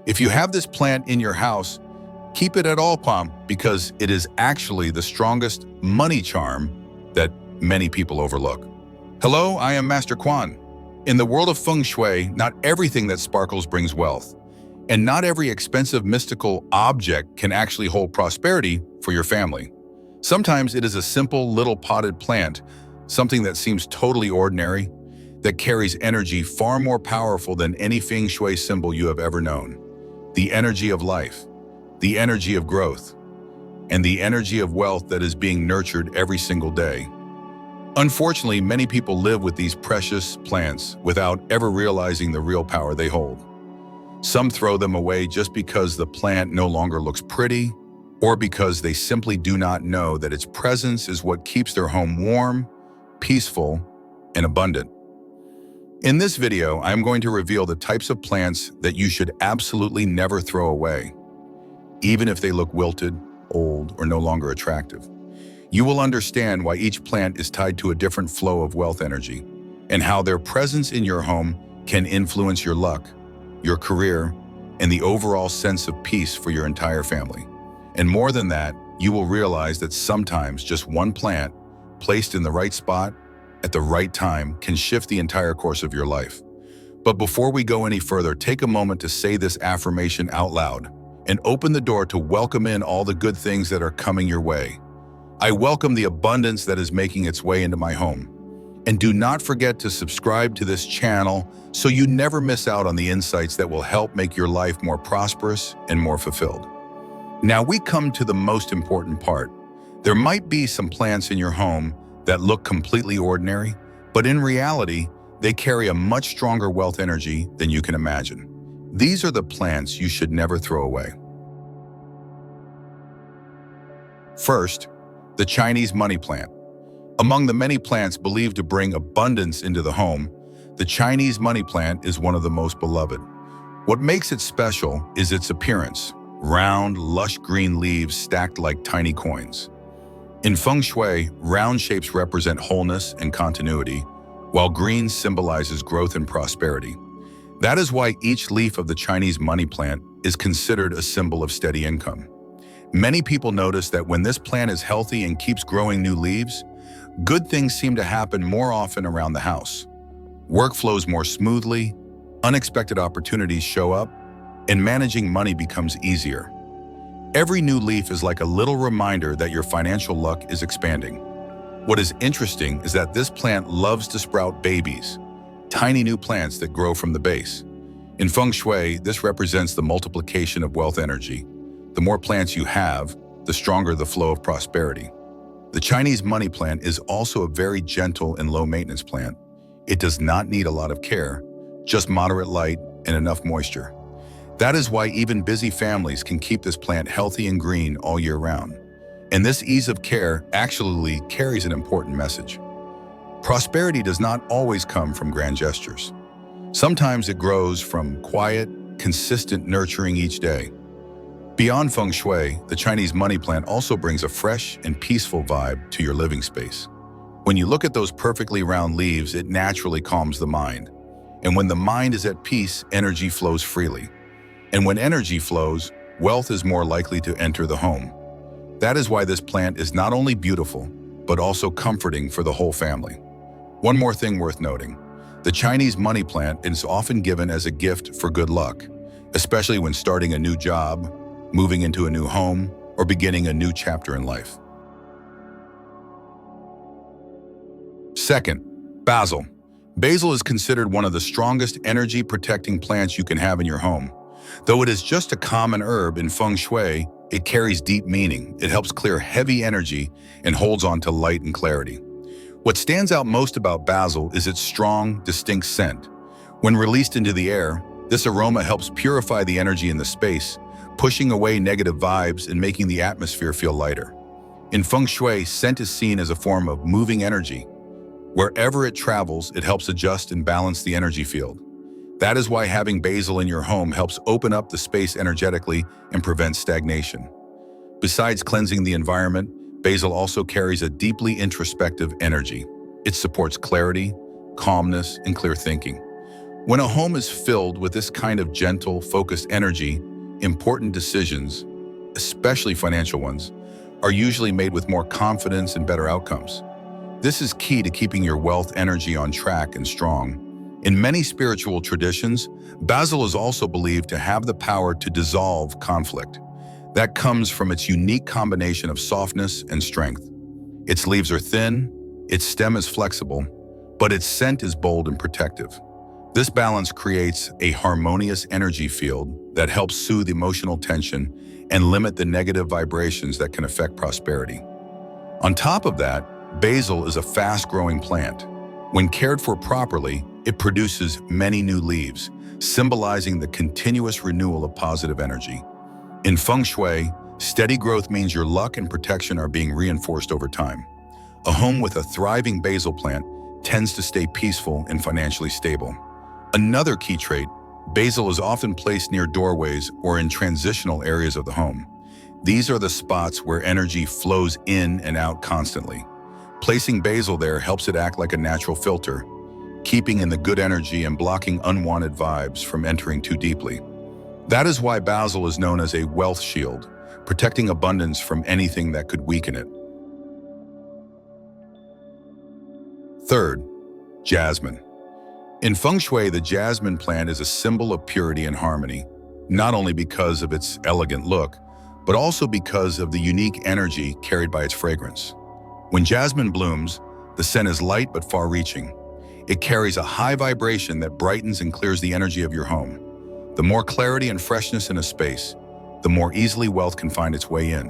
If you have this plant in your house, keep it at all times because it is actually the strongest money charm that many people overlook. Hello, I am Master Quan. In the world of Feng Shui, not everything that sparkles brings wealth, and not every expensive mystical object can actually hold prosperity for your family. Sometimes it is a simple little potted plant, something that seems totally ordinary, that carries energy far more powerful than any Feng Shui symbol you have ever known. The energy of life, the energy of growth, and the energy of wealth that is being nurtured every single day. Unfortunately, many people live with these precious plants without ever realizing the real power they hold. Some throw them away just because the plant no longer looks pretty, or because they simply do not know that its presence is what keeps their home warm, peaceful, and abundant. In this video, I'm going to reveal the types of plants that you should absolutely never throw away, even if they look wilted, old, or no longer attractive. You will understand why each plant is tied to a different flow of wealth energy, and how their presence in your home can influence your luck, your career, and the overall sense of peace for your entire family. And more than that, you will realize that sometimes just one plant, placed in the right spot, at the right time, can shift the entire course of your life. But before we go any further, take a moment to say this affirmation out loud, and open the door to welcome in all the good things that are coming your way. I welcome the abundance that is making its way into my home. And do not forget to subscribe to this channel so you never miss out on the insights that will help make your life more prosperous and more fulfilled. Now we come to the most important part. There might be some plants in your home that look completely ordinary, but in reality, they carry a much stronger wealth energy than you can imagine. These are the plants you should never throw away. First, the Chinese money plant. Among the many plants believed to bring abundance into the home, the Chinese money plant is one of the most beloved. What makes it special is its appearance: round, lush green leaves stacked like tiny coins. In Feng Shui, round shapes represent wholeness and continuity, while green symbolizes growth and prosperity. That is why each leaf of the Chinese money plant is considered a symbol of steady income. Many people notice that when this plant is healthy and keeps growing new leaves, good things seem to happen more often around the house. Work flows more smoothly, unexpected opportunities show up, and managing money becomes easier. Every new leaf is like a little reminder that your financial luck is expanding. What is interesting is that this plant loves to sprout babies, tiny new plants that grow from the base. In Feng Shui, this represents the multiplication of wealth energy. The more plants you have, the stronger the flow of prosperity. The Chinese money plant is also a very gentle and low-maintenance plant. It does not need a lot of care, just moderate light and enough moisture. That is why even busy families can keep this plant healthy and green all year round. And this ease of care actually carries an important message. Prosperity does not always come from grand gestures. Sometimes it grows from quiet, consistent nurturing each day. Beyond Feng Shui, the Chinese money plant also brings a fresh and peaceful vibe to your living space. When you look at those perfectly round leaves, it naturally calms the mind. And when the mind is at peace, energy flows freely. And when energy flows, wealth is more likely to enter the home. That is why this plant is not only beautiful, but also comforting for the whole family. One more thing worth noting: the Chinese money plant is often given as a gift for good luck, especially when starting a new job, moving into a new home, or beginning a new chapter in life. Second, basil. Basil is considered one of the strongest energy-protecting plants you can have in your home. Though it is just a common herb in Feng Shui, it carries deep meaning. It helps clear heavy energy and holds on to light and clarity. What stands out most about basil is its strong, distinct scent. When released into the air, this aroma helps purify the energy in the space, pushing away negative vibes and making the atmosphere feel lighter. In Feng Shui, scent is seen as a form of moving energy. Wherever it travels, it helps adjust and balance the energy field. That is why having basil in your home helps open up the space energetically and prevent stagnation. Besides cleansing the environment, basil also carries a deeply introspective energy. It supports clarity, calmness, and clear thinking. When a home is filled with this kind of gentle, focused energy, important decisions, especially financial ones, are usually made with more confidence and better outcomes. This is key to keeping your wealth energy on track and strong. In many spiritual traditions, basil is also believed to have the power to dissolve conflict. That comes from its unique combination of softness and strength. Its leaves are thin, its stem is flexible, but its scent is bold and protective. This balance creates a harmonious energy field that helps soothe emotional tension and limit the negative vibrations that can affect prosperity. On top of that, basil is a fast-growing plant. When cared for properly, it produces many new leaves, symbolizing the continuous renewal of positive energy. In Feng Shui, steady growth means your luck and protection are being reinforced over time. A home with a thriving basil plant tends to stay peaceful and financially stable. Another key trait, basil is often placed near doorways or in transitional areas of the home. These are the spots where energy flows in and out constantly. Placing basil there helps it act like a natural filter, keeping in the good energy and blocking unwanted vibes from entering too deeply. That is why basil is known as a wealth shield, protecting abundance from anything that could weaken it. Third, jasmine. In Feng Shui, the jasmine plant is a symbol of purity and harmony, not only because of its elegant look, but also because of the unique energy carried by its fragrance. When jasmine blooms, the scent is light but far-reaching. It carries a high vibration that brightens and clears the energy of your home. The more clarity and freshness in a space, the more easily wealth can find its way in.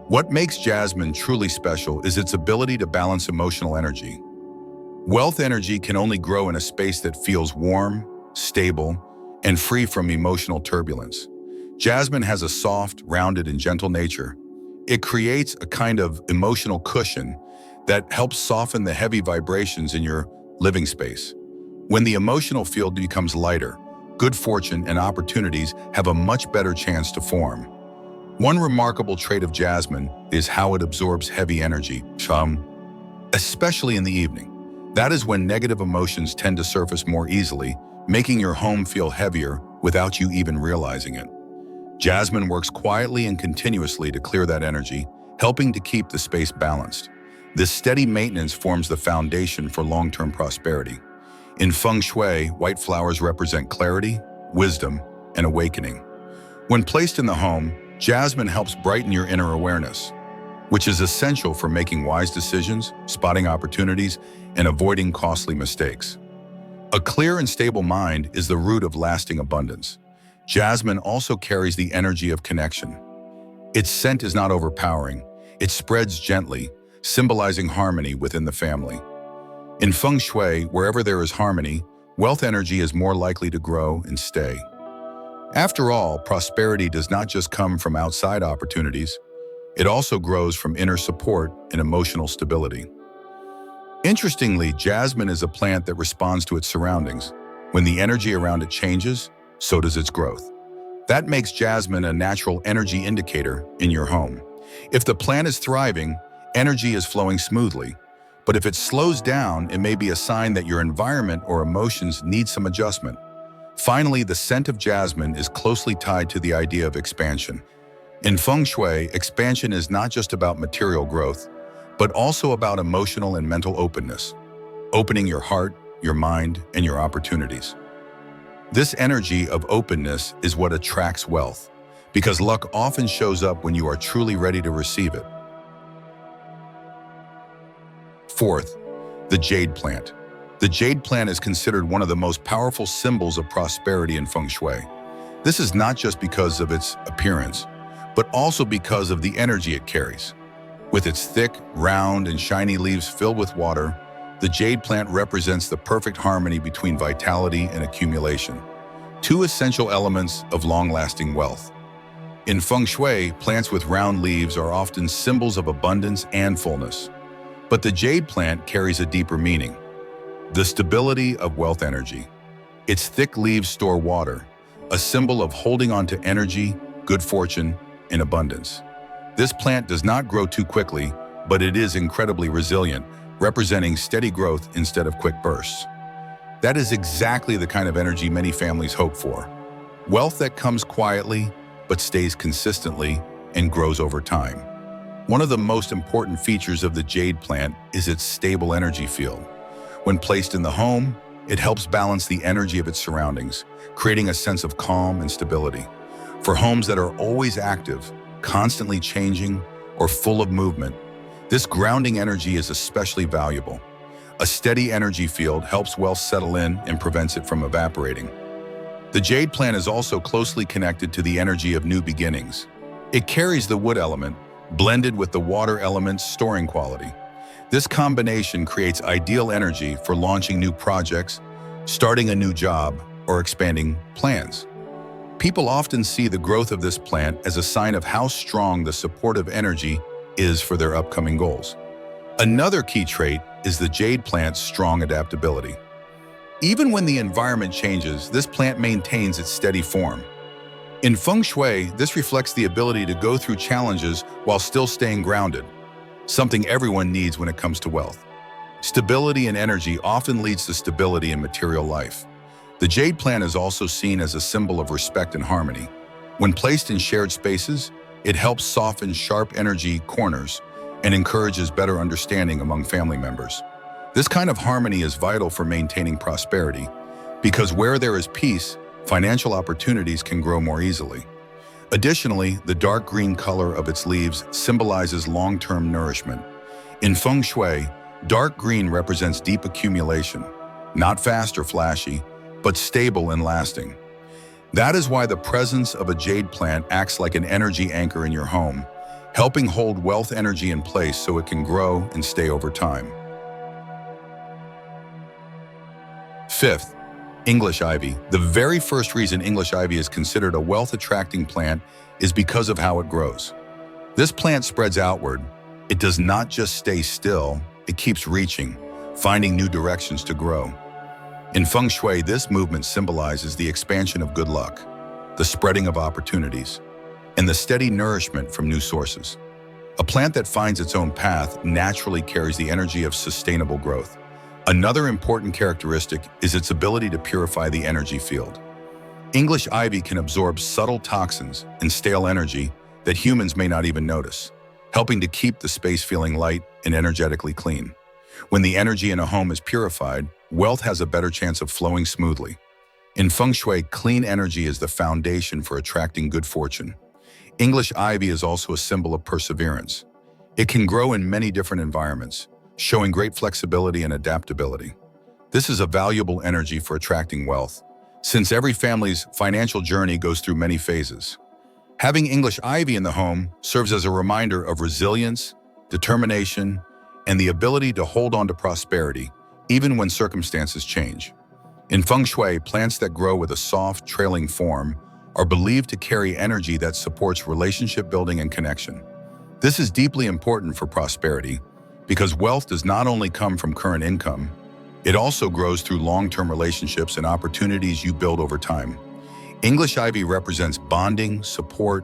What makes jasmine truly special is its ability to balance emotional energy. Wealth energy can only grow in a space that feels warm, stable, and free from emotional turbulence. Jasmine has a soft, rounded, and gentle nature. It creates a kind of emotional cushion that helps soften the heavy vibrations in your living space. When the emotional field becomes lighter, good fortune and opportunities have a much better chance to form. One remarkable trait of jasmine is how it absorbs heavy energy, especially in the evening. That is when negative emotions tend to surface more easily, making your home feel heavier without you even realizing it. Jasmine works quietly and continuously to clear that energy, helping to keep the space balanced. This steady maintenance forms the foundation for long-term prosperity. In Feng Shui, white flowers represent clarity, wisdom, and awakening. When placed in the home, jasmine helps brighten your inner awareness, which is essential for making wise decisions, spotting opportunities, and avoiding costly mistakes. A clear and stable mind is the root of lasting abundance. Jasmine also carries the energy of connection. Its scent is not overpowering. It spreads gently, symbolizing harmony within the family. In Feng Shui, wherever there is harmony, wealth energy is more likely to grow and stay. After all, prosperity does not just come from outside opportunities. It also grows from inner support and emotional stability. Interestingly, jasmine is a plant that responds to its surroundings. When the energy around it changes, so does its growth. That makes jasmine a natural energy indicator in your home. If the plant is thriving, energy is flowing smoothly. But if it slows down, it may be a sign that your environment or emotions need some adjustment. Finally, the scent of jasmine is closely tied to the idea of expansion. In Feng Shui, expansion is not just about material growth, but also about emotional and mental openness, opening your heart, your mind, and your opportunities. This energy of openness is what attracts wealth, because luck often shows up when you are truly ready to receive it. Fourth, the jade plant. The jade plant is considered one of the most powerful symbols of prosperity in Feng Shui. This is not just because of its appearance, but also because of the energy it carries. With its thick, round, and shiny leaves filled with water, the jade plant represents the perfect harmony between vitality and accumulation, two essential elements of long-lasting wealth. In Feng Shui, plants with round leaves are often symbols of abundance and fullness. But the jade plant carries a deeper meaning: the stability of wealth energy. Its thick leaves store water, a symbol of holding on to energy, good fortune, and abundance. This plant does not grow too quickly, but it is incredibly resilient, representing steady growth instead of quick bursts. That is exactly the kind of energy many families hope for. Wealth that comes quietly, but stays consistently and grows over time. One of the most important features of the jade plant is its stable energy field. When placed in the home, it helps balance the energy of its surroundings, creating a sense of calm and stability. For homes that are always active, constantly changing, or full of movement, this grounding energy is especially valuable. A steady energy field helps wealth settle in and prevents it from evaporating. The jade plant is also closely connected to the energy of new beginnings. It carries the wood element, blended with the water element's storing quality. This combination creates ideal energy for launching new projects, starting a new job, or expanding plans. People often see the growth of this plant as a sign of how strong the supportive energy is for their upcoming goals. Another key trait is the jade plant's strong adaptability. Even when the environment changes, this plant maintains its steady form. In Feng Shui, this reflects the ability to go through challenges while still staying grounded, something everyone needs when it comes to wealth. Stability and energy often leads to stability in material life. The jade plant is also seen as a symbol of respect and harmony. When placed in shared spaces, it helps soften sharp energy corners and encourages better understanding among family members. This kind of harmony is vital for maintaining prosperity, because where there is peace, financial opportunities can grow more easily. Additionally, the dark green color of its leaves symbolizes long-term nourishment. In Feng Shui, dark green represents deep accumulation, not fast or flashy, but stable and lasting. That is why the presence of a jade plant acts like an energy anchor in your home, helping hold wealth energy in place so it can grow and stay over time. Fifth, English ivy. The very first reason English ivy is considered a wealth-attracting plant is because of how it grows. This plant spreads outward. It does not just stay still, it keeps reaching, finding new directions to grow. In Feng Shui, this movement symbolizes the expansion of good luck, the spreading of opportunities, and the steady nourishment from new sources. A plant that finds its own path naturally carries the energy of sustainable growth. Another important characteristic is its ability to purify the energy field. English ivy can absorb subtle toxins and stale energy that humans may not even notice, helping to keep the space feeling light and energetically clean. When the energy in a home is purified, wealth has a better chance of flowing smoothly. In Feng Shui, clean energy is the foundation for attracting good fortune. English ivy is also a symbol of perseverance. It can grow in many different environments, showing great flexibility and adaptability. This is a valuable energy for attracting wealth, since every family's financial journey goes through many phases. Having English ivy in the home serves as a reminder of resilience, determination, and the ability to hold on to prosperity, even when circumstances change. In Feng Shui, plants that grow with a soft, trailing form are believed to carry energy that supports relationship building and connection. This is deeply important for prosperity, because wealth does not only come from current income, it also grows through long-term relationships and opportunities you build over time. English ivy represents bonding, support,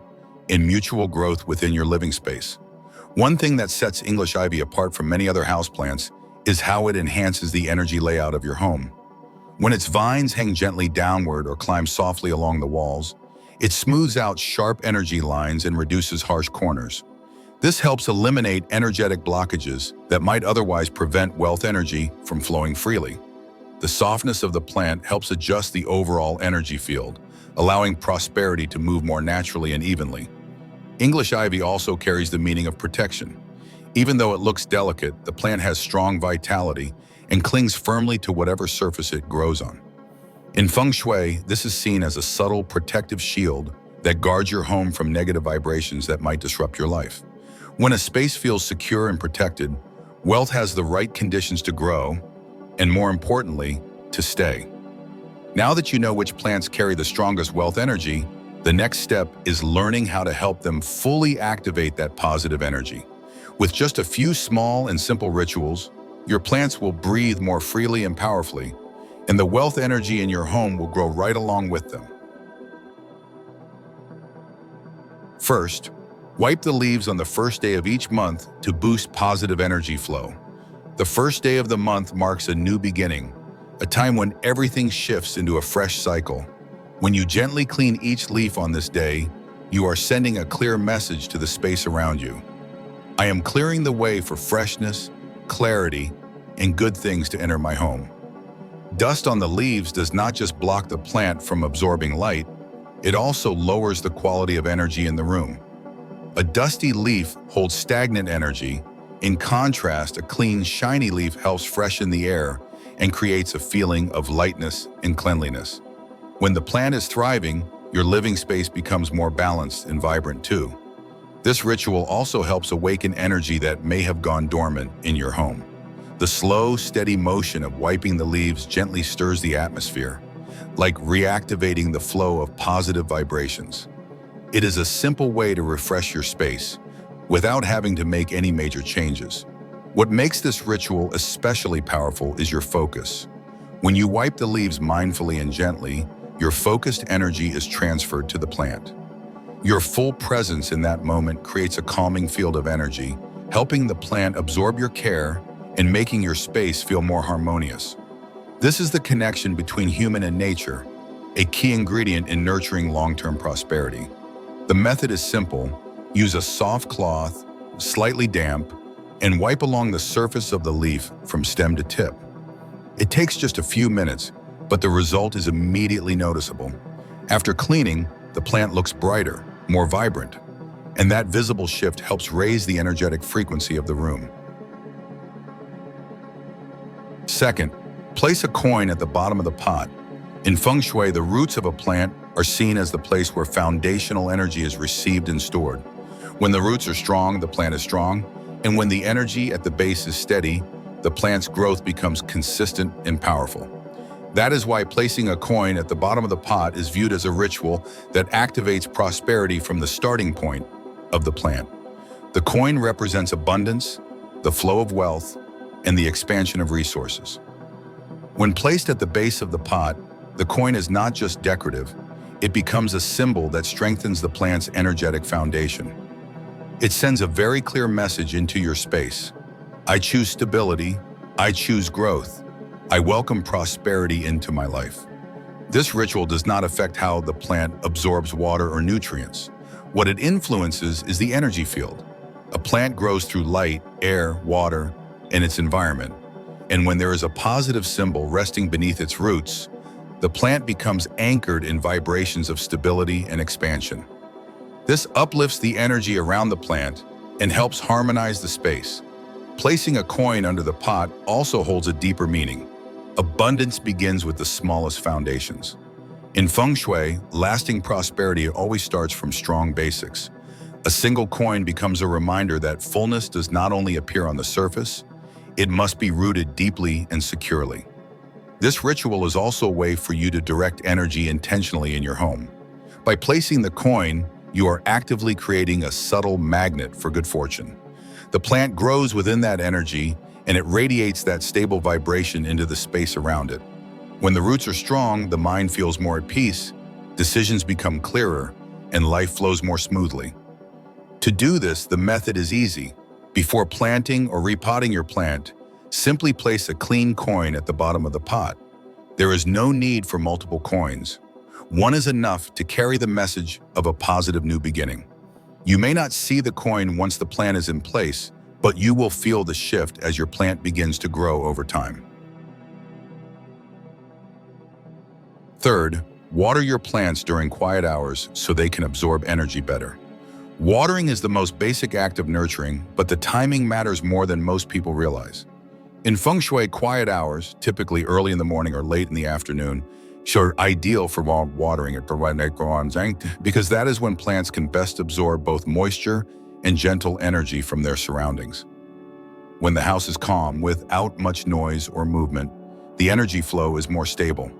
and mutual growth within your living space. One thing that sets English ivy apart from many other houseplants is how it enhances the energy layout of your home. When its vines hang gently downward or climb softly along the walls, it smooths out sharp energy lines and reduces harsh corners. This helps eliminate energetic blockages that might otherwise prevent wealth energy from flowing freely. The softness of the plant helps adjust the overall energy field, allowing prosperity to move more naturally and evenly. English ivy also carries the meaning of protection. Even though it looks delicate, the plant has strong vitality and clings firmly to whatever surface it grows on. In Feng Shui, this is seen as a subtle protective shield that guards your home from negative vibrations that might disrupt your life. When a space feels secure and protected, wealth has the right conditions to grow, and more importantly, to stay. Now that you know which plants carry the strongest wealth energy, the next step is learning how to help them fully activate that positive energy. With just a few small and simple rituals, your plants will breathe more freely and powerfully, and the wealth energy in your home will grow right along with them. First, wipe the leaves on the first day of each month to boost positive energy flow. The first day of the month marks a new beginning, a time when everything shifts into a fresh cycle. When you gently clean each leaf on this day, you are sending a clear message to the space around you. I am clearing the way for freshness, clarity, and good things to enter my home. Dust on the leaves does not just block the plant from absorbing light, it also lowers the quality of energy in the room. A dusty leaf holds stagnant energy. In contrast, a clean, shiny leaf helps freshen the air and creates a feeling of lightness and cleanliness. When the plant is thriving, your living space becomes more balanced and vibrant too. This ritual also helps awaken energy that may have gone dormant in your home. The slow, steady motion of wiping the leaves gently stirs the atmosphere, like reactivating the flow of positive vibrations. It is a simple way to refresh your space without having to make any major changes. What makes this ritual especially powerful is your focus. When you wipe the leaves mindfully and gently, your focused energy is transferred to the plant. Your full presence in that moment creates a calming field of energy, helping the plant absorb your care and making your space feel more harmonious. This is the connection between human and nature, a key ingredient in nurturing long-term prosperity. The method is simple. Use a soft cloth, slightly damp, and wipe along the surface of the leaf from stem to tip. It takes just a few minutes, but the result is immediately noticeable. After cleaning, the plant looks brighter, more vibrant, and that visible shift helps raise the energetic frequency of the room. Second, place a coin at the bottom of the pot. In Feng Shui, the roots of a plant are seen as the place where foundational energy is received and stored. When the roots are strong, the plant is strong, and when the energy at the base is steady, the plant's growth becomes consistent and powerful. That is why placing a coin at the bottom of the pot is viewed as a ritual that activates prosperity from the starting point of the plant. The coin represents abundance, the flow of wealth, and the expansion of resources. When placed at the base of the pot, the coin is not just decorative, it becomes a symbol that strengthens the plant's energetic foundation. It sends a very clear message into your space. I choose stability, I choose growth, I welcome prosperity into my life. This ritual does not affect how the plant absorbs water or nutrients. What it influences is the energy field. A plant grows through light, air, water, and its environment. And when there is a positive symbol resting beneath its roots, the plant becomes anchored in vibrations of stability and expansion. This uplifts the energy around the plant and helps harmonize the space. Placing a coin under the pot also holds a deeper meaning. Abundance begins with the smallest foundations. In Feng Shui, lasting prosperity always starts from strong basics. A single coin becomes a reminder that fullness does not only appear on the surface, it must be rooted deeply and securely. This ritual is also a way for you to direct energy intentionally in your home. By placing the coin, you are actively creating a subtle magnet for good fortune. The plant grows within that energy, and it radiates that stable vibration into the space around it. When the roots are strong, the mind feels more at peace, decisions become clearer, and life flows more smoothly. To do this, the method is easy. Before planting or repotting your plant, simply place a clean coin at the bottom of the pot. There is no need for multiple coins. One is enough to carry the message of a positive new beginning. You may not see the coin once the plant is in place, but you will feel the shift as your plant begins to grow over time. Third, water your plants during quiet hours so they can absorb energy better. Watering is the most basic act of nurturing, but the timing matters more than most people realize. In Feng Shui, quiet hours, typically early in the morning or late in the afternoon, are ideal for watering it because that is when plants can best absorb both moisture and gentle energy from their surroundings. When the house is calm, without much noise or movement, the energy flow is more stable.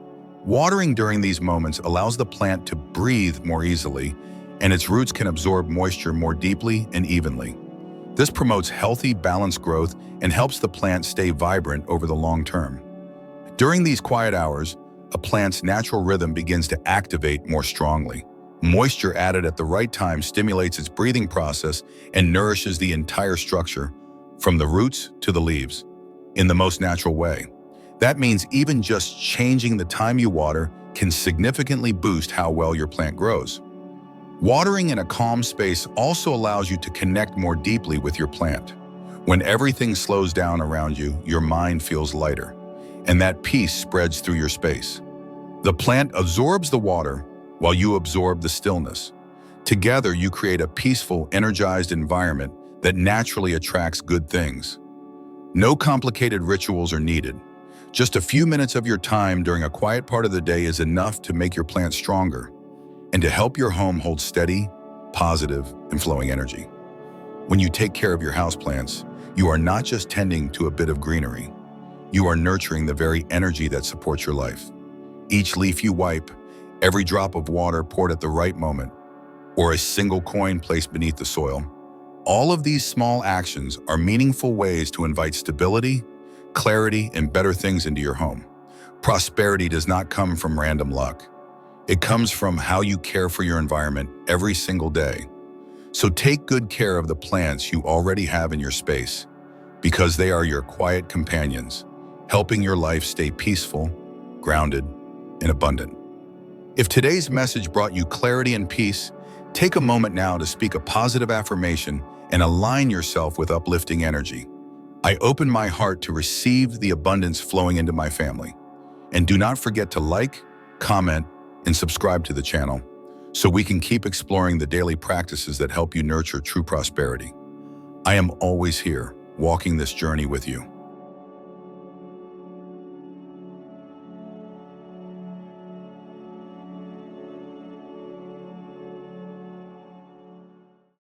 Watering during these moments allows the plant to breathe more easily, and its roots can absorb moisture more deeply and evenly. This promotes healthy, balanced growth and helps the plant stay vibrant over the long term. During these quiet hours, a plant's natural rhythm begins to activate more strongly. Moisture added at the right time stimulates its breathing process and nourishes the entire structure, from the roots to the leaves, in the most natural way. That means even just changing the time you water can significantly boost how well your plant grows. Watering in a calm space also allows you to connect more deeply with your plant. When everything slows down around you, your mind feels lighter, and that peace spreads through your space. The plant absorbs the water while you absorb the stillness. Together, you create a peaceful, energized environment that naturally attracts good things. No complicated rituals are needed. Just a few minutes of your time during a quiet part of the day is enough to make your plant stronger and to help your home hold steady, positive, and flowing energy. When you take care of your houseplants, you are not just tending to a bit of greenery. You are nurturing the very energy that supports your life. Each leaf you wipe, every drop of water poured at the right moment, or a single coin placed beneath the soil, all of these small actions are meaningful ways to invite stability, clarity, and better things into your home. Prosperity does not come from random luck. It comes from how you care for your environment every single day. So take good care of the plants you already have in your space, because they are your quiet companions, helping your life stay peaceful, grounded, and abundant. If today's message brought you clarity and peace, take a moment now to speak a positive affirmation and align yourself with uplifting energy. I open my heart to receive the abundance flowing into my family. And do not forget to like, comment, and subscribe to the channel so we can keep exploring the daily practices that help you nurture true prosperity. I am always here, walking this journey with you.